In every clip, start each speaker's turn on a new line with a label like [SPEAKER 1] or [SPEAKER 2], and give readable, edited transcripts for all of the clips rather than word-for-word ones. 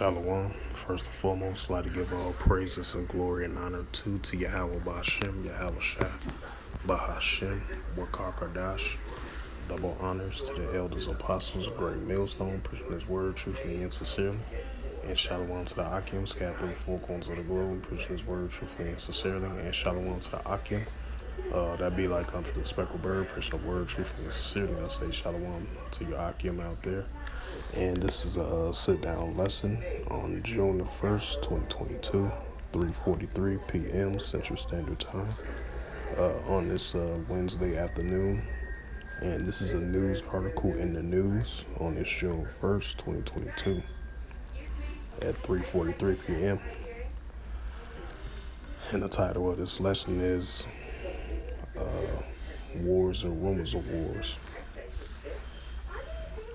[SPEAKER 1] Shalom. First and foremost, I'd like to give all praises and glory and honor to Yahweh Ba'Shem, Yahweh Shai, Bahashem, Wakar Kadash. Double honors to the elders, apostles, great millstone, preaching his word truthfully and sincerely. And shalom to the Akim, scattered through the four corners of the globe, preaching his word truthfully and sincerely. And shalom to the Akim. That be like unto the speckled bird, preaching the word truthfully and sincerely. I say shalom to your Akim out there. And this is a sit-down lesson on June the 1st, 2022, 3:43 p.m. Central Standard Time on this Wednesday afternoon. And this is a news article in the news on this June 1st, 2022 at 3:43 p.m. And the title of this lesson is Wars and Rumors of Wars.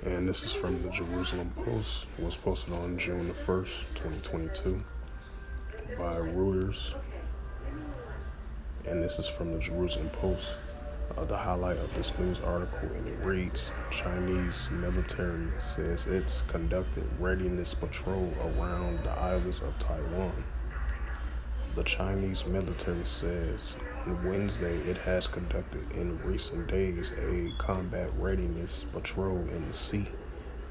[SPEAKER 1] And this is from the Jerusalem Post. It was posted on June the 1st, 2022 by Reuters. And this is from the Jerusalem Post. The highlight of this news article, and it reads, Chinese military says it's conducted readiness patrol around the islands of Taiwan. The Chinese military says on Wednesday it has conducted in recent days a combat readiness patrol in the sea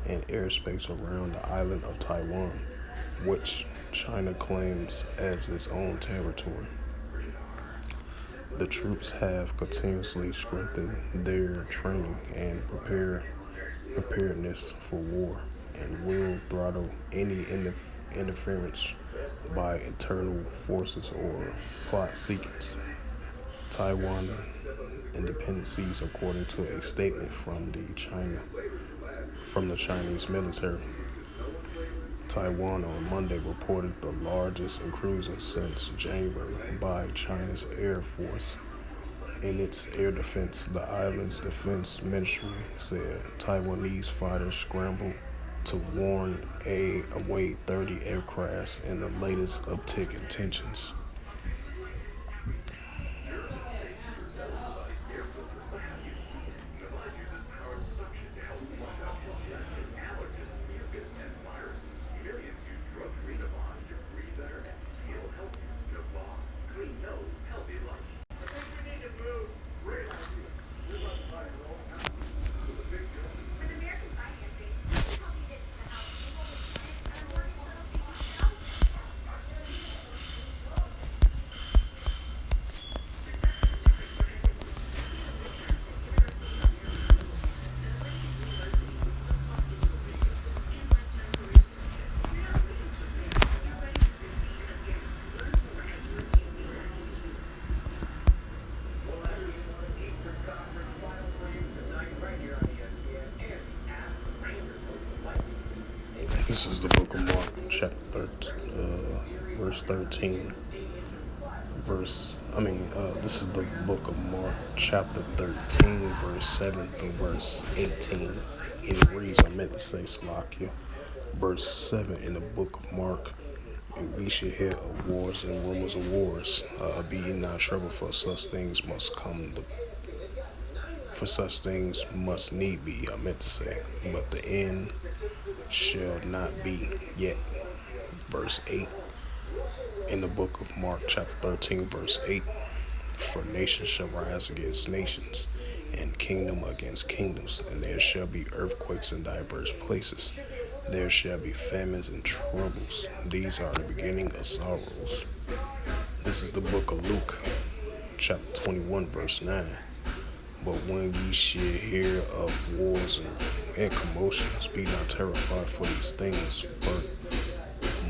[SPEAKER 1] and airspace around the island of Taiwan, which China claims as its own territory. The troops have continuously strengthened their training and preparedness for war and will throttle any interference by internal forces or plot seekers. Taiwan independencies, according to a statement from the Chinese military. Taiwan on Monday reported the largest incursion since January by China's Air Force. In its air defense, the island's defense ministry said Taiwanese fighters scrambled to warn away 30 aircrafts in the latest uptick in tensions. This is the book of Mark, chapter verse 13. This is the book of Mark, chapter 13, verse 7 through verse 18. And it reads, I meant to say Salakia, verse 7 in the book of Mark. And we should hear of wars and rumors of wars. Be ye not troubled, for such things must need be, I meant to say, but the end shall not be yet. Verse 8 in the book of Mark, chapter 13, verse 8. For nation shall rise against nations, and kingdom against kingdoms, and there shall be earthquakes in diverse places. There shall be famines and troubles. These are the beginning of sorrows. This is the book of Luke, chapter 21, verse 9. But when ye shall hear of wars and commotions, be not terrified, for these things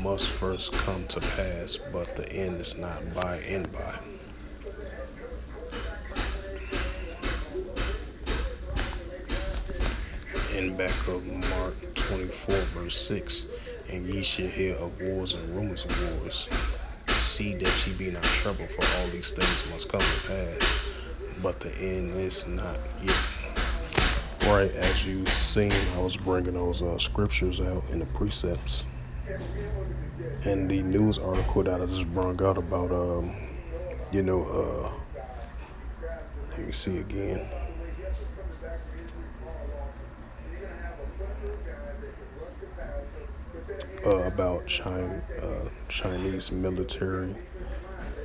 [SPEAKER 1] must first come to pass, but the end is not by and by. In back of Mark 24, verse 6, and ye shall hear of wars and rumors of wars. See that ye be not troubled, for all these things must come to pass, but the end is not yet. Right, as you seen, I was bringing those scriptures out in the precepts. And the news article that I just brought out about, let me see again. about Chinese military.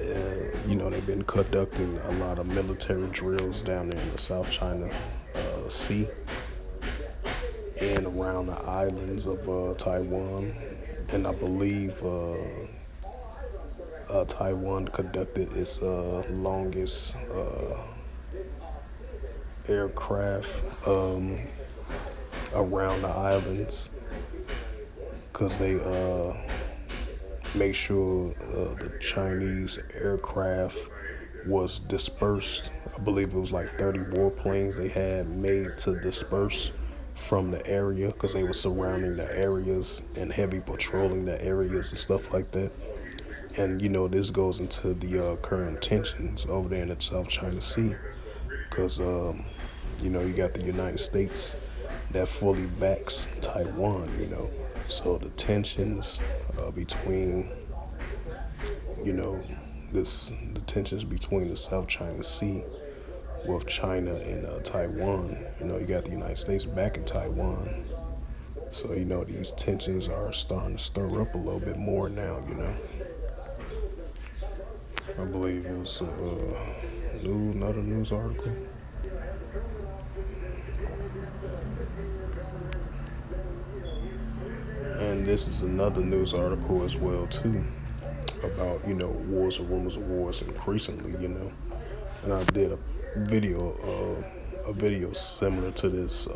[SPEAKER 1] They've been conducting a lot of military drills down there in the South China Sea and around the islands of Taiwan. And I believe Taiwan conducted its longest aircraft around the islands because they make sure the Chinese aircraft was dispersed. I believe it was like 30 warplanes they had made to disperse from the area because they were surrounding the areas and heavy patrolling the areas and stuff like that. And this goes into the current tensions over there in the South China Sea because you got the United States that fully backs Taiwan. So the tensions between you know the tensions between the South China Sea with China and Taiwan. You got the United States backing Taiwan. So these tensions are starting to stir up a little bit more now. I believe it was another news article. And this is another news article as well too about wars and rumors of wars increasingly. And I did a video similar to this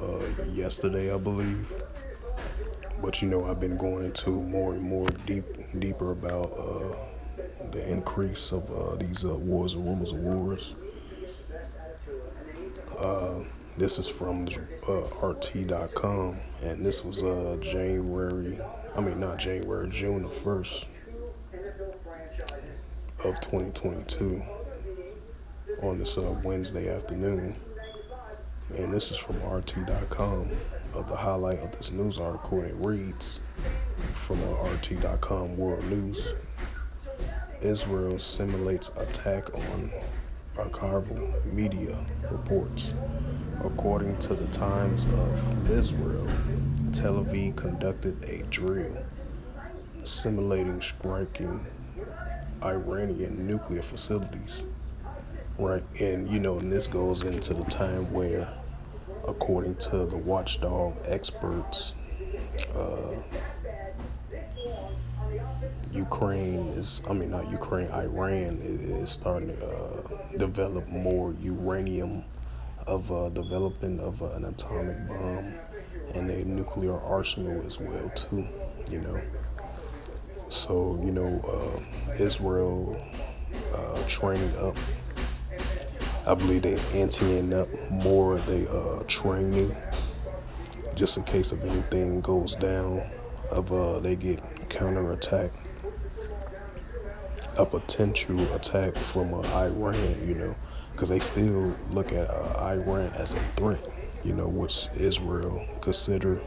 [SPEAKER 1] yesterday, I believe. But I've been going into more and more deeper about the increase of these wars and rumors of wars. This is from RT.com, and this was June the 1st of 2022 on this Wednesday afternoon. And this is from RT.com. The highlight of this news article, and it reads from RT.com World News. Israel simulates attack on archival media reports. According to the Times of Israel, Tel Aviv conducted a drill simulating striking Iranian nuclear facilities. Right, and and this goes into the time where, according to the watchdog experts, Iran is starting to develop more uranium developing of an atomic bomb and a nuclear arsenal as well too. So Israel training up. I believe they anteing up more. They training just in case if anything goes down, they get counterattack, a potential attack from Iran. Because they still look at Iran as a threat. Which Israel consider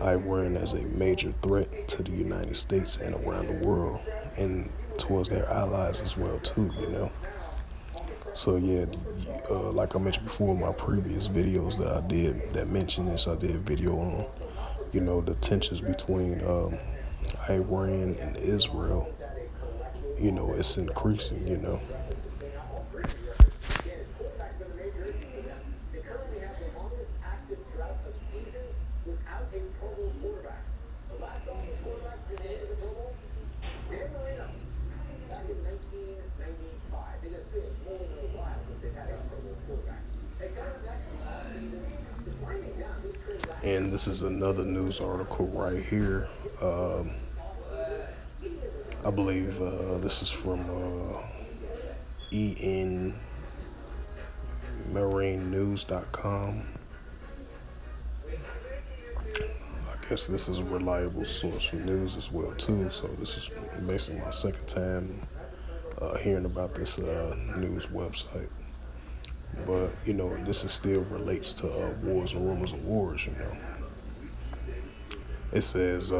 [SPEAKER 1] Iran as a major threat to the United States and around the world, and towards their allies as well too. So yeah, like I mentioned before in my previous videos that I did that mentioned this, I did a video on the tensions between Iran and Israel. It's increasing. And this is another news article right here. I believe this is from enmarinenews.com. I guess this is a reliable source for news as well too. So this is basically my second time hearing about this news website. But this is still relates to wars and rumors of wars. It says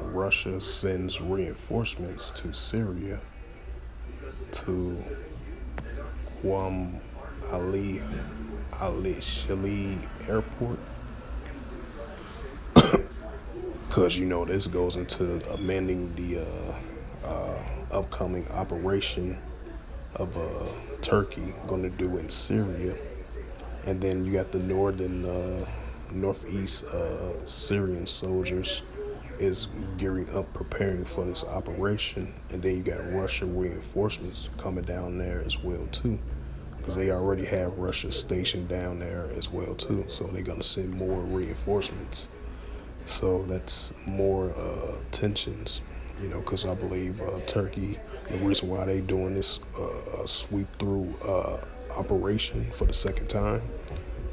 [SPEAKER 1] Russia sends reinforcements to Syria to Qom Ali Shali Airport. because this goes into amending the upcoming operation of Turkey going to do in Syria, and then you got the northeast Syrian soldiers is gearing up, preparing for this operation, and then you got Russian reinforcements coming down there as well too, because they already have Russia stationed down there as well too. So they're gonna send more reinforcements. So that's more tensions, because I believe Turkey, the reason why they doing this sweep through operation for the second time,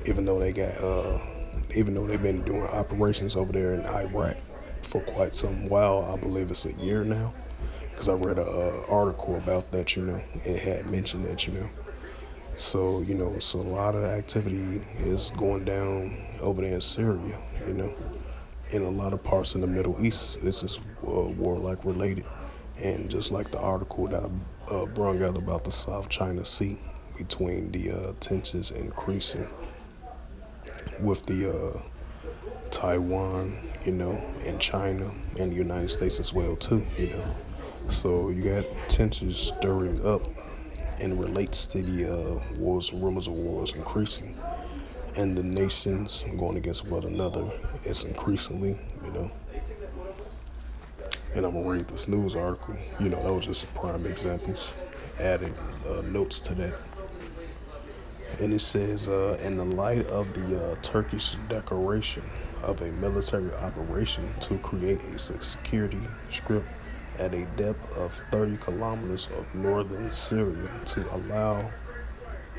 [SPEAKER 1] even though even though they've been doing operations over there in Iraq for quite some while. I believe it's a year now, because I read an article about that. It had mentioned that. So a lot of the activity is going down over there in Syria. In a lot of parts in the Middle East, this is war-like related, and just like the article that I brought out about the South China Sea, between the tensions increasing with the Taiwan, and China and the United States as well too. So you got tensions stirring up, and relates to the wars, rumors of wars increasing, and the nations going against one another is increasingly. And I'm gonna read this news article. That was just prime examples, adding notes to that. And it says, in the light of the Turkish declaration of a military operation to create a security strip at a depth of 30 kilometers of northern Syria to allow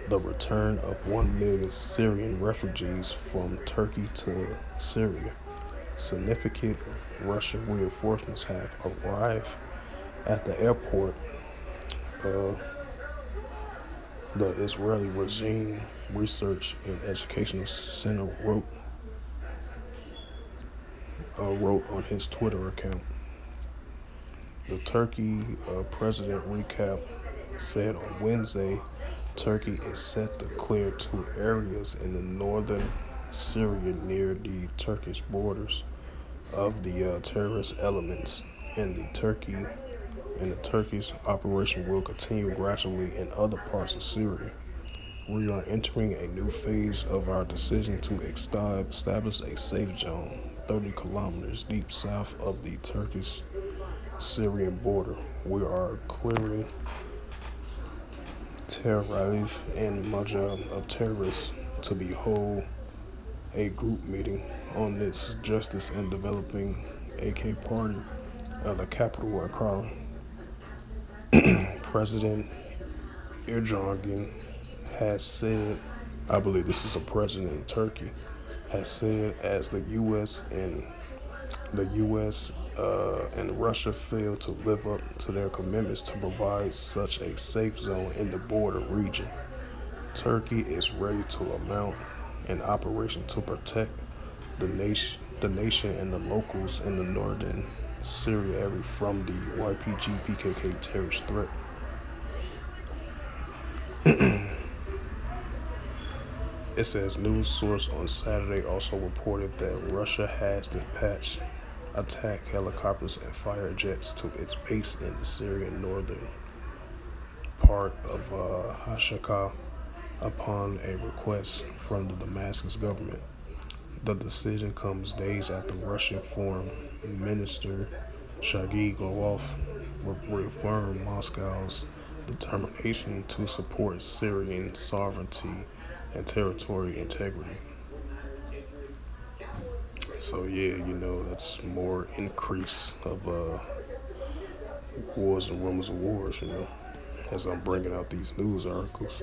[SPEAKER 1] the return of 1 million Syrian refugees from Turkey to Syria, significant Russian reinforcements have arrived at the airport. The Israeli Regime Research and Educational Center wrote on his Twitter account. The Turkey president recap said on Wednesday, Turkey is set to clear 2 areas in the northern Syria near the Turkish borders of the terrorist elements, and the Turkish operation will continue gradually in other parts of Syria. We are entering a new phase of our decision to establish a safe zone 30 kilometers deep south of the Turkish-Syrian border. We are clearing Tel Aviv and Majal of terrorists to behold a group meeting on its Justice and Developing AK party at the capital Ankara. President Erdogan has said, I believe this is a president of Turkey, has said as the U.S. And Russia failed to live up to their commitments to provide such a safe zone in the border region, Turkey is ready to mount an operation to protect the nation and the locals in the northern Syria area from the YPG-PKK terrorist threat. It says news source on Saturday also reported that Russia has dispatched attack helicopters and fire jets to its base in the Syrian northern part of Hashaka upon a request from the Damascus government. The decision comes days after Russian Foreign Minister Sergei Lavrov reaffirmed Moscow's determination to support Syrian sovereignty and territorial integrity. So that's more increase of wars and rumors of wars, as I'm bringing out these news articles.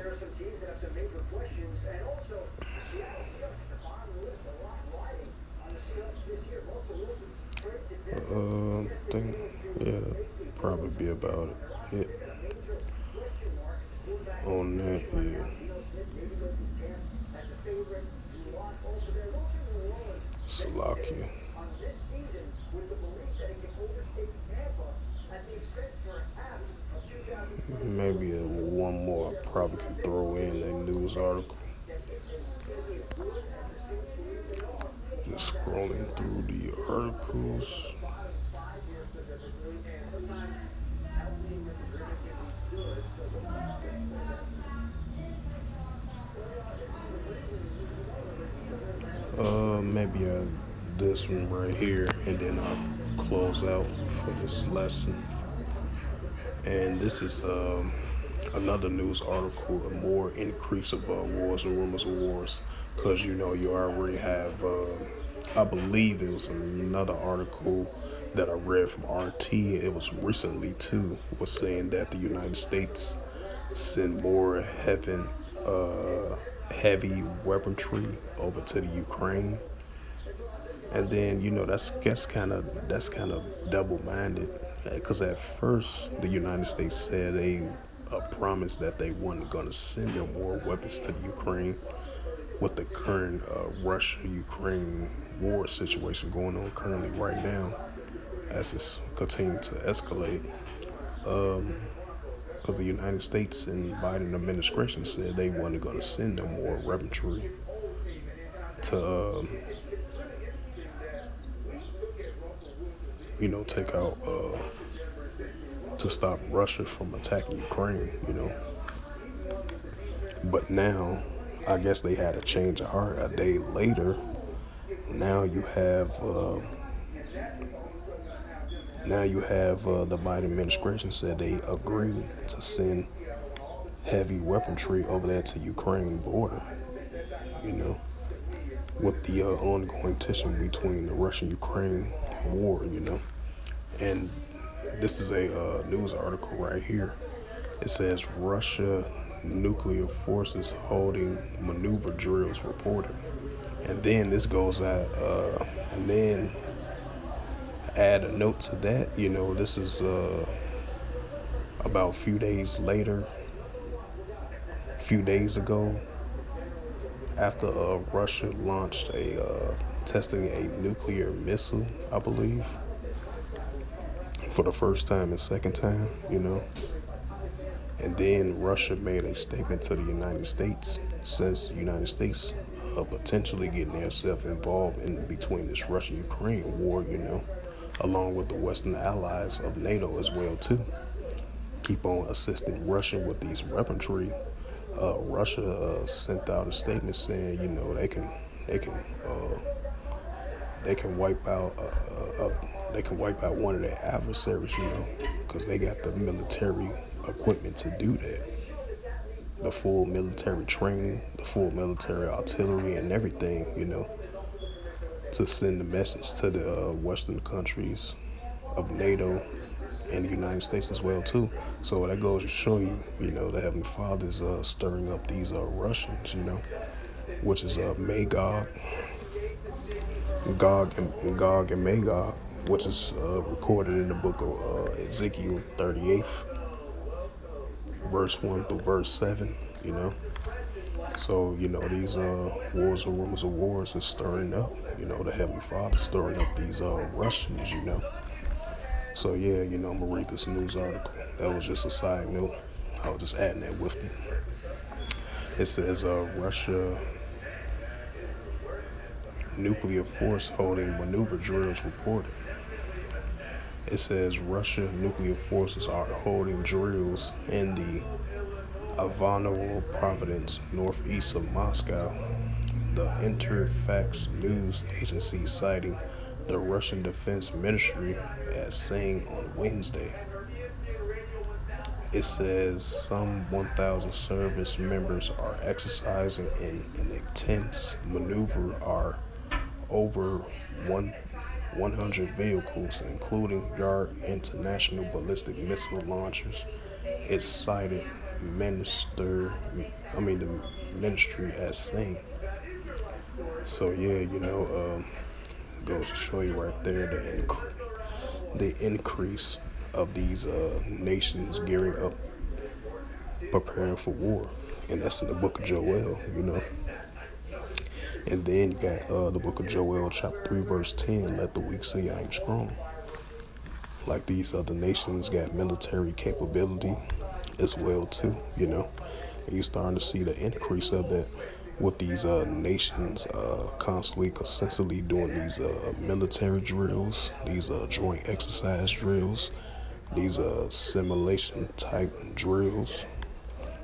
[SPEAKER 1] I think, that'd probably be about it on that, yeah. Slovakia. Maybe one more I probably can throw in a news article. Just scrolling through the article. articles. Maybe this one right here, and then I'll close out for this lesson. And this is another news article, a more increase of wars and rumors of wars, because you already have. I believe it was another article that I read from RT. It was recently too, was saying that the United States send more heavy weaponry over to the Ukraine. And then that's kind of double-minded, because at first the United States said they promised that they weren't going to send no more weapons to the Ukraine with the current Russia-Ukraine war situation going on currently right now, as it's continuing to escalate. Because the United States and Biden administration said they weren't going to send no more weaponry to take out, to stop Russia from attacking Ukraine. But now, I guess they had a change of heart a day later. Now you have, the Biden administration said they agreed to send heavy weaponry over there to Ukraine border. You know, with the ongoing tension between the Russian-Ukraine war. And this is a news article right here. It says Russia nuclear forces holding maneuver drills reported. And then this goes out, and then add a note to that. This is about a few days ago, after Russia launched testing a nuclear missile, I believe, for the first time and second time. And then Russia made a statement to the United States, since the United States potentially getting themselves involved in between this Russia-Ukraine war, along with the Western allies of NATO as well too. Keep on assisting Russia with these weaponry. Russia sent out a statement saying, they can wipe out one of their adversaries, because they got the military equipment to do that. The full military training, the full military artillery and everything, to send the message to the Western countries of NATO and the United States as well too. So that goes to show you, the Heavenly Father is stirring up these Russians, which is Magog, Gog and Magog, which is recorded in the book of Ezekiel 38, verse 1 through verse 7. So these wars and rumors of wars is stirring up. The Heavenly Father stirring up these Russians. So yeah, I'm gonna read this news article. That was just a side note. I was just adding that with it. It says Russia nuclear force holding maneuver drills reported. It says Russia nuclear forces are holding drills in the Ivanovo province northeast of Moscow. The Interfax news agency citing the Russian Defense Ministry as saying on Wednesday. It says some 1,000 service members are exercising in an intense maneuver, are over 100 vehicles, including Yard international ballistic missile launchers. It cited the ministry as saying. So yeah, goes to show you right there the increase of these nations gearing up, preparing for war, and that's in the book of Joel. And then you got the book of Joel, chapter 3, verse 10. Let the weak say I am strong. Like these other nations got military capability as well too. And you're starting to see the increase of that. with these nations constantly, consistently doing these military drills, these joint exercise drills, these simulation type drills,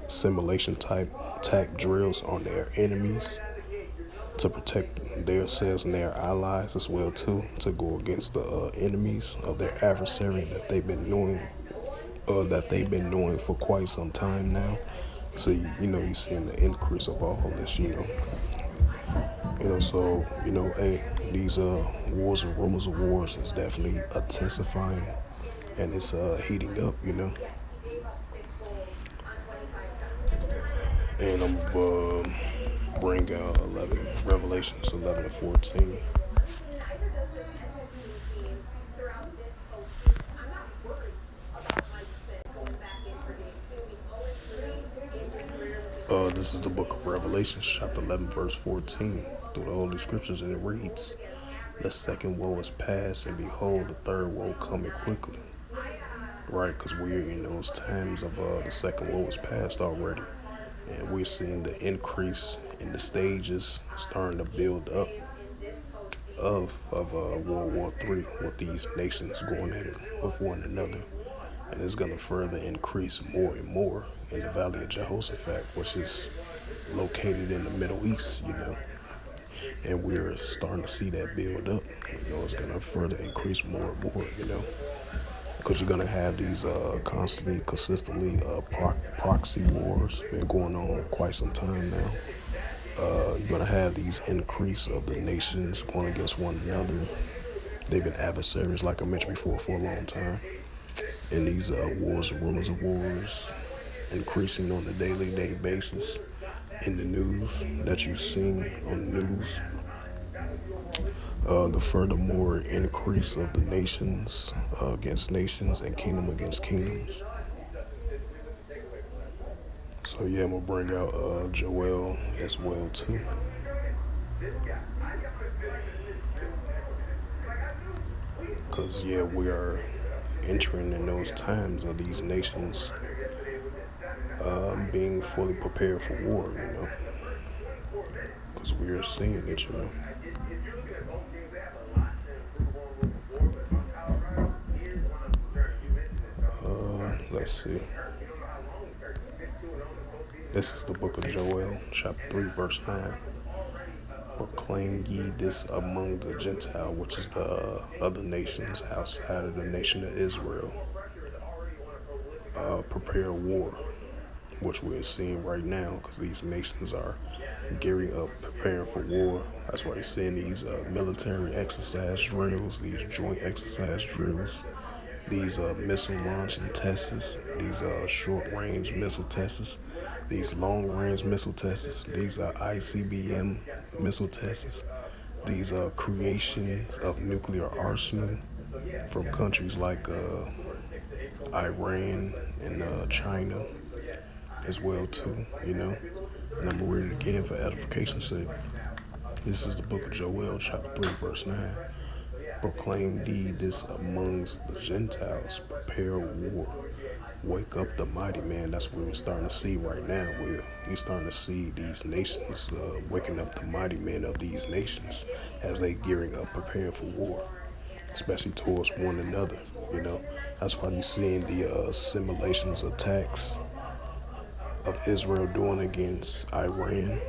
[SPEAKER 1] simulation type attack drills on their enemies to protect themselves and their allies as well too, to go against the enemies of their adversary that they've been doing for quite some time now. So you're seeing the increase of all this, so hey, these wars and rumors of wars is definitely intensifying, and it's heating up, and I'm bring out 11 Revelations 11 and 14. This is the book of Revelation, chapter 11, verse 14, through the Holy Scriptures, and it reads, "The second woe is past, and behold, the third woe coming quickly." Right, because we're in those times of the second woe is past already, and we're seeing the increase in the stages starting to build up of World War III, with these nations going at it with one another. And it's going to further increase more and more in the Valley of Jehoshaphat, which is located in the Middle East, and we're starting to see that build up. It's going to further increase more and more, because you're going to have these constantly, consistently proxy wars been going on quite some time now. You're going to have these increase of the nations going against one another. They've been adversaries, like I mentioned before, for a long time. And these wars and rumors of wars increasing on a daily basis in the news that you've seen on the news. The furthermore increase of the nations against nations and kingdom against kingdoms. So yeah, I'm gonna bring out Joel as well too. Because yeah, we are entering in those times of these nations being fully prepared for war, because we are seeing it, Let's see. This is the book of Joel, chapter 3, verse 9. "Proclaim ye this among the Gentile," which is the other nations outside of the nation of Israel. Prepare war, which we're seeing right now, because these nations are gearing up, preparing for war. That's why you're seeing these military exercise drills, these joint exercise drills, these missile launching tests, these short-range missile tests, these long-range missile tests, these ICBM missile tests, these creations of nuclear arsenal from countries like Iran and China as well too, And I'm going to read it again for edification's sake. This is the book of Joel, chapter 3, verse 9. "Proclaim thee this amongst the Gentiles, prepare war. Wake up the mighty man." That's what we're starting to see right now. We're starting to see these nations waking up the mighty men of these nations as they gearing up, preparing for war, especially towards one another. That's why you're seeing the simulations attacks of Israel doing against Iran.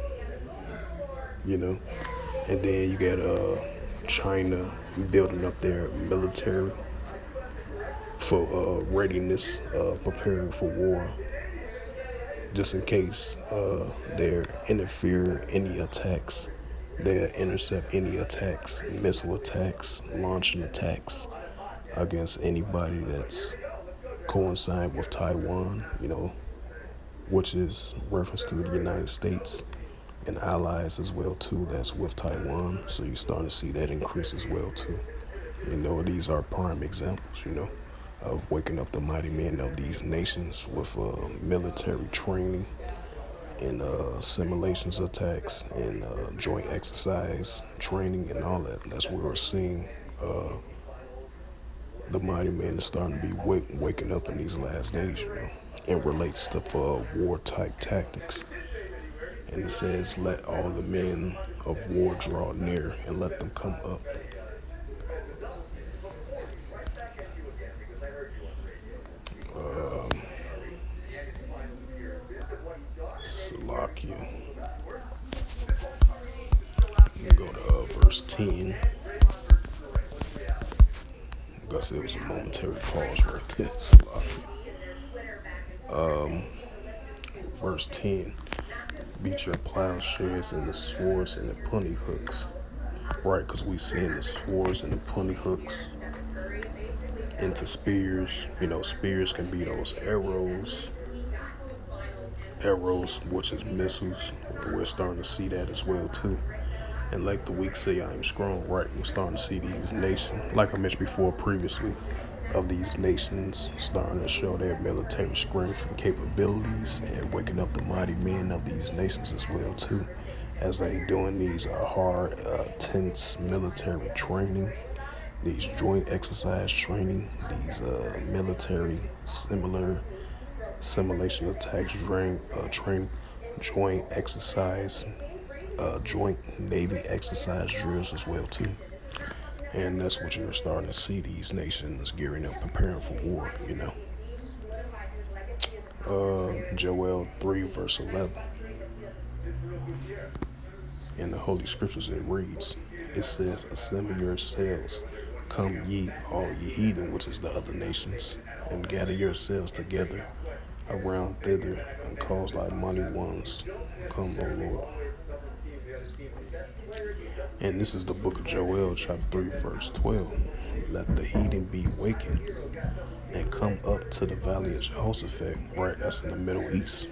[SPEAKER 1] And then you got China building up their military for readiness, preparing for war, just in case they interfere any attacks, they intercept any attacks, missile attacks, launching attacks against anybody that's coinciding with Taiwan, which is reference to the United States and allies as well too, that's with Taiwan. So you're starting to see that increase as well too. These are prime examples, of waking up the mighty men of these nations with military training and simulations attacks and joint exercise training and all that. That's where we're seeing the mighty men is starting to be waking up in these last days, and relates to war type tactics. And it says, let all the men of war draw near and let them come up. Salakia. Go to verse 10. I guess it was a momentary pause right there. Verse 10. Beat your plowshares and the swords and the punny hooks. Right, because we send the swords and the punny hooks into spears. Spears can be those arrows, which is missiles. We're starting to see that as well too. And like the weak say, I am strong. Right, we're starting to see these nations, like I mentioned before previously, of these nations starting to show their military strength and capabilities, and waking up the mighty men of these nations as well too, as they doing these hard, tense military training, these joint exercise training, these military simulation attacks training, joint exercise, joint Navy exercise drills as well too. And that's what you're starting to see, these nations gearing up, preparing for war, Joel 3 verse 11. In the Holy Scriptures it reads, it says, assemble yourselves, come ye, all ye heathen, which is the other nations, and gather yourselves together around thither, and cause thy mighty ones, come, O Lord. And this is the book of Joel, chapter 3, verse 12. Let the heathen be wakened and come up to the valley of Jehoshaphat. Right, that's in the Middle East.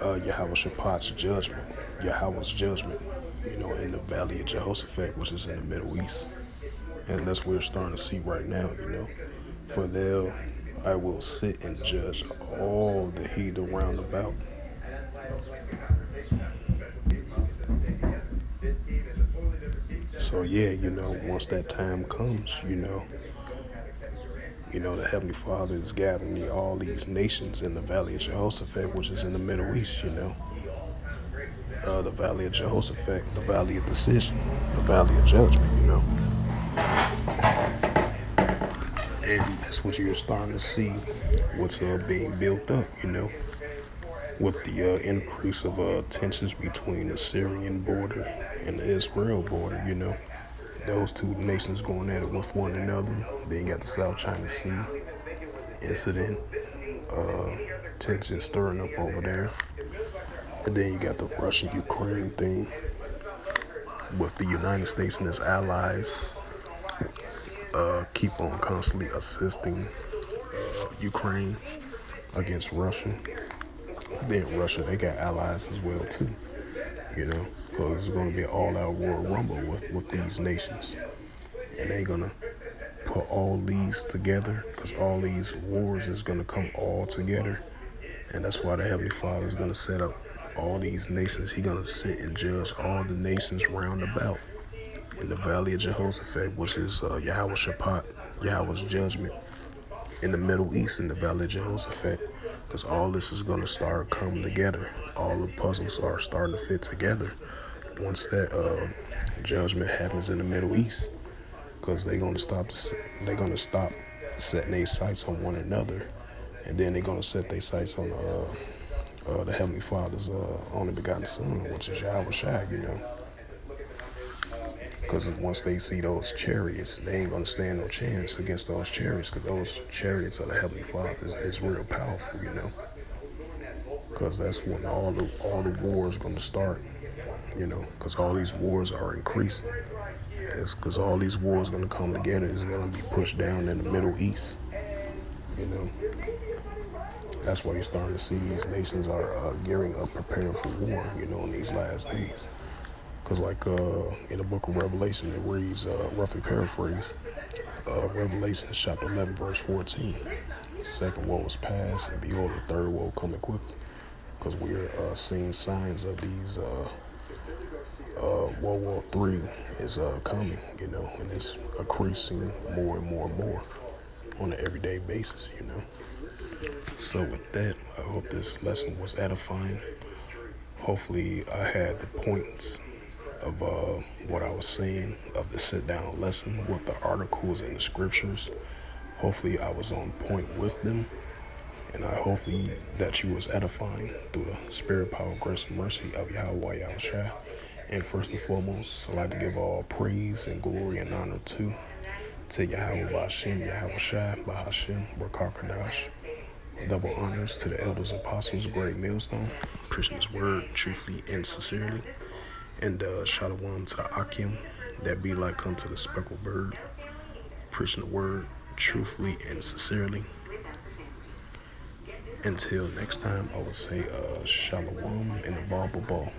[SPEAKER 1] Yahweh Shaphat's judgment, Yahweh's judgment, in the valley of Jehoshaphat, which is in the Middle East. And that's what we're starting to see right now, For there I will sit and judge all the heathen round about. So yeah, once that time comes, the Heavenly Father is gathering all these nations in the Valley of Jehoshaphat, which is in the Middle East, the Valley of Jehoshaphat, the Valley of Decision, the Valley of Judgment, And that's what you're starting to see, what's being built up, with the increase of tensions between the Syrian border and the Israel border, Those two nations going at it with one another. Then you got the South China Sea incident, tension stirring up over there. And then you got the Russian-Ukraine thing with the United States and its allies keep on constantly assisting Ukraine against Russia. Then Russia, they got allies as well too, because it's going to be an all-out war rumble with these nations. And they're going to put all these together, because all these wars is going to come all together. And that's why the Heavenly Father is going to set up all these nations. He's going to sit and judge all the nations round about in the Valley of Jehoshaphat, which is Yahweh Shaphat, Yahweh's judgment, in the Middle East, in the Valley of Jehoshaphat, because all this is going to start coming together. All the puzzles are starting to fit together once that judgment happens in the Middle East, because they're going to stop setting their sights on one another, and then they're going to set their sights on the Heavenly Father's only begotten Son, which is Yahweh Shai, Because once they see those chariots, they ain't going to stand no chance against those chariots, because those chariots of the Heavenly Father is real powerful, Because that's when all the wars going to start, because all these wars are increasing. It's because all these wars going to come together. It's going to be pushed down in the Middle East, That's why you're starting to see these nations are gearing up, preparing for war, in these last days. Because in the book of Revelation, it reads, roughly paraphrase, Revelation chapter 11, verse 14. The second woe is past, and behold, the third woe coming quickly. Because we're seeing signs of these World War III is coming, and it's increasing more and more and more on an everyday basis, So with that, I hope this lesson was edifying. Hopefully I had the points of what I was saying of the sit down lesson with the articles and the scriptures. Hopefully I was on point with them, and I hopefully that you was edifying through the spirit, power, grace, and mercy of Yahweh Yahushua. And first and foremost, I'd like to give all praise and glory and honor to Yahweh Ba'Shem, Yahweh Shai, Bahashem, Wakakadash. Double honors to the elders, apostles, great millstone, preaching his word truthfully and sincerely. And shalom to the Akim, that be like unto the speckled bird, preaching the word truthfully and sincerely. Until next time, I would say shalom and a ball.